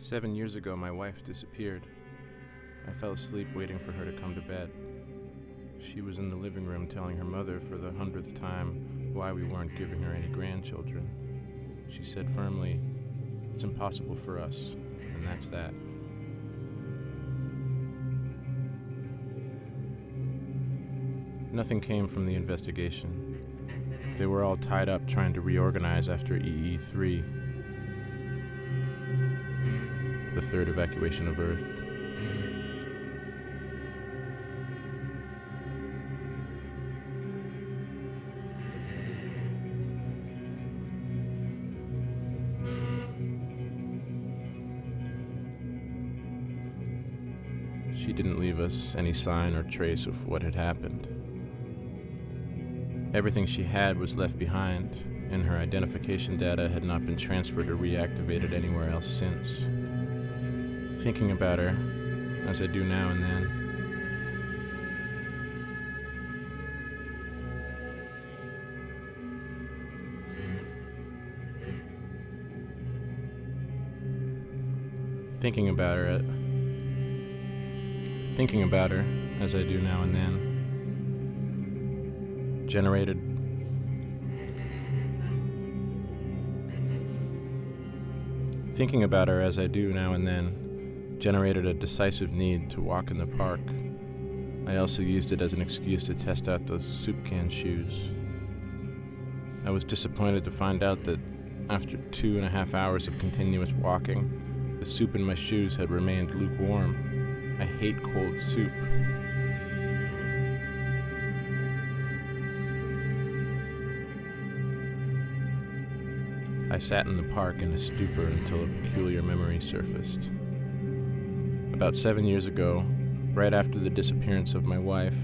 7 years ago, my wife disappeared. I fell asleep waiting for her to come to bed. She was in the living room telling her mother for the 100th time why we weren't giving her any grandchildren. She said firmly, "It's impossible for us, and that's that." Nothing came from the investigation. They were all tied up trying to reorganize after EE3, the third evacuation of Earth. She didn't leave us any sign or trace of what had happened. Everything she had was left behind, and her identification data had not been transferred or reactivated anywhere else since. Thinking about her, as I do now and then, thinking about her as I do now and then, generated a decisive need to walk in the park. I also used it as an excuse to test out those soup can shoes. I was disappointed to find out that after 2.5 hours of continuous walking, the soup in my shoes had remained lukewarm. I hate cold soup. I sat in the park in a stupor until a peculiar memory surfaced. About 7 years ago, right after the disappearance of my wife,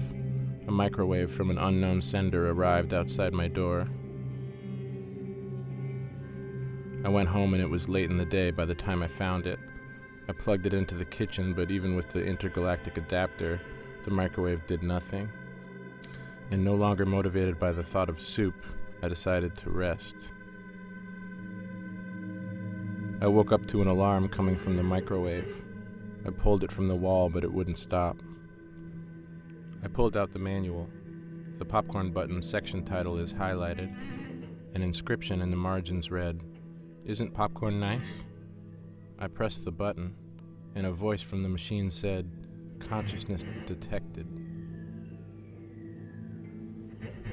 a microwave from an unknown sender arrived outside my door. I went home and it was late in the day by the time I found it. I plugged it into the kitchen, but even with the intergalactic adapter, the microwave did nothing. And no longer motivated by the thought of soup, I decided to rest. I woke up to an alarm coming from the microwave. I pulled it from the wall, but it wouldn't stop. I pulled out the manual. The popcorn button section title is highlighted. An inscription in the margins read, "Isn't popcorn nice?" I pressed the button, and a voice from the machine said, "Consciousness detected."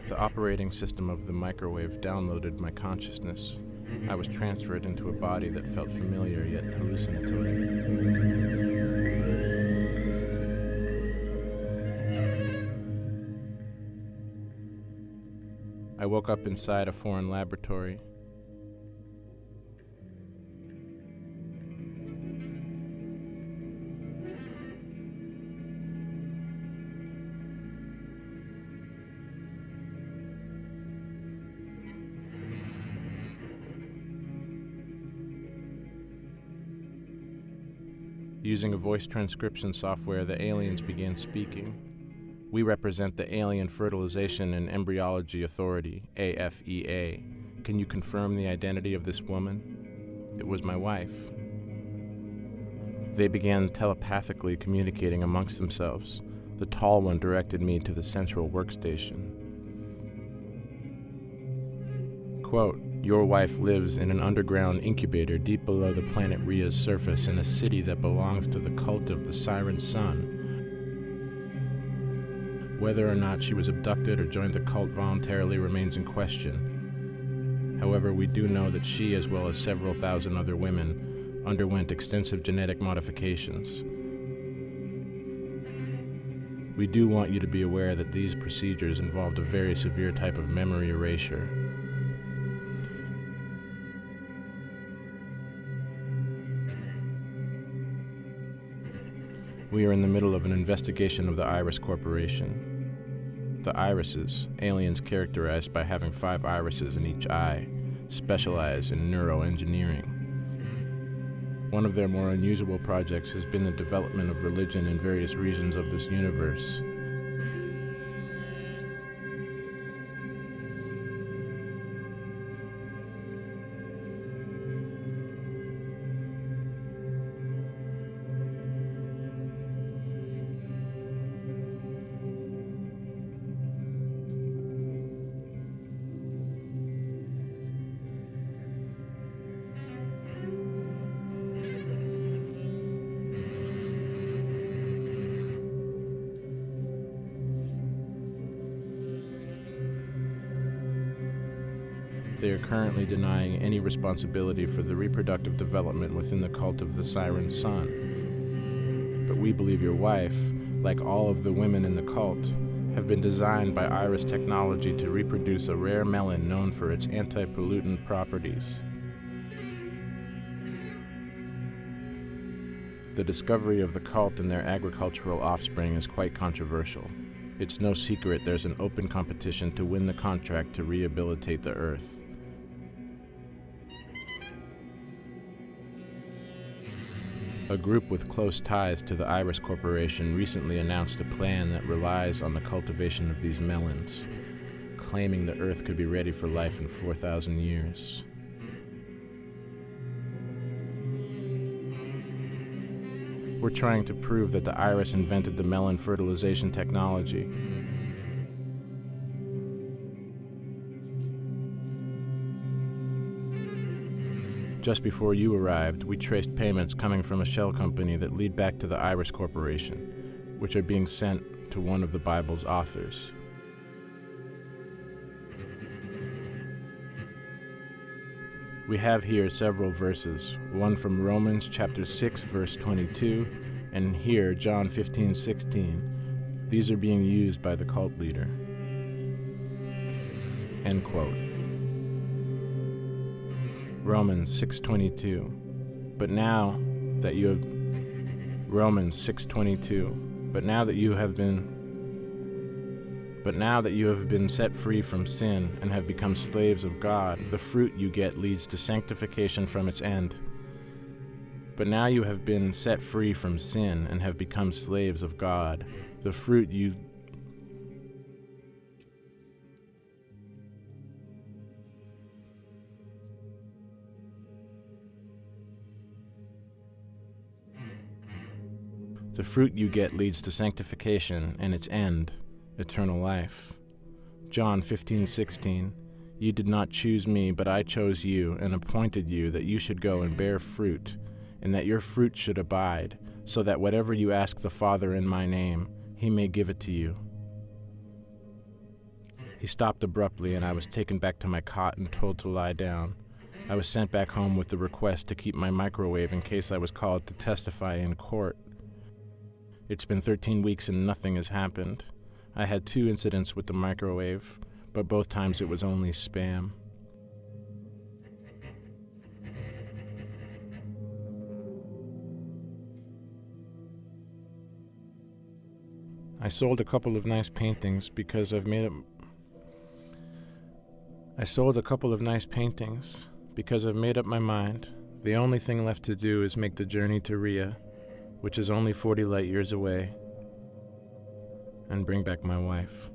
The operating system of the microwave downloaded my consciousness. I was transferred into a body that felt familiar yet hallucinatory. I woke up inside a foreign laboratory. Using a voice transcription software, the aliens began speaking. "We represent the Alien Fertilization and Embryology Authority, AFEA. Can you confirm the identity of this woman?" It was my wife. They began telepathically communicating amongst themselves. The tall one directed me to the central workstation. Quote, "Your wife lives in an underground incubator deep below the planet Rhea's surface in a city that belongs to the cult of the Siren Sun. Whether or not she was abducted or joined the cult voluntarily remains in question. However, we do know that she, as well as several thousand other women, underwent extensive genetic modifications. We do want you to be aware that these procedures involved a very severe type of memory erasure. We are in the middle of an investigation of the Iris Corporation. The irises, aliens characterized by having 5 irises in each eye, specialize in neuroengineering. One of their more unusual projects has been the development of religion in various regions of this universe. They are currently denying any responsibility for the reproductive development within the cult of the Siren Sun. But we believe your wife, like all of the women in the cult, have been designed by Iris technology to reproduce a rare melon known for its anti-pollutant properties. The discovery of the cult and their agricultural offspring is quite controversial. It's no secret there's an open competition to win the contract to rehabilitate the Earth. A group with close ties to the Iris Corporation recently announced a plan that relies on the cultivation of these melons, claiming the Earth could be ready for life in 4,000 years. We're trying to prove that the Iris invented the melon fertilization technology. Just before you arrived, we traced payments coming from a shell company that lead back to the Iris Corporation, which are being sent to one of the Bible's authors. We have here several verses, one from Romans chapter 6, verse 22, and here John 15:16. These are being used by the cult leader. End quote. Romans 6:22. But now that you have Romans 6:22. But now that you have been set free from sin and have become slaves of God, the fruit you get leads to sanctification from its end. But now you have been set free from sin and have become slaves of God, the fruit you get leads to sanctification and its end, eternal life. John 15:16. You did not choose me, but I chose you and appointed you that you should go and bear fruit, and that your fruit should abide, so that whatever you ask the Father in my name, he may give it to you. He stopped abruptly, and I was taken back to my cot and told to lie down. I was sent back home with the request to keep my microwave in case I was called to testify in court. It's been 13 weeks and nothing has happened. I had 2 incidents with the microwave, but both times it was only spam. I sold a couple of nice paintings because I've made up my mind. The only thing left to do is make the journey to Rhea, which is only 40 light years away, and bring back my wife.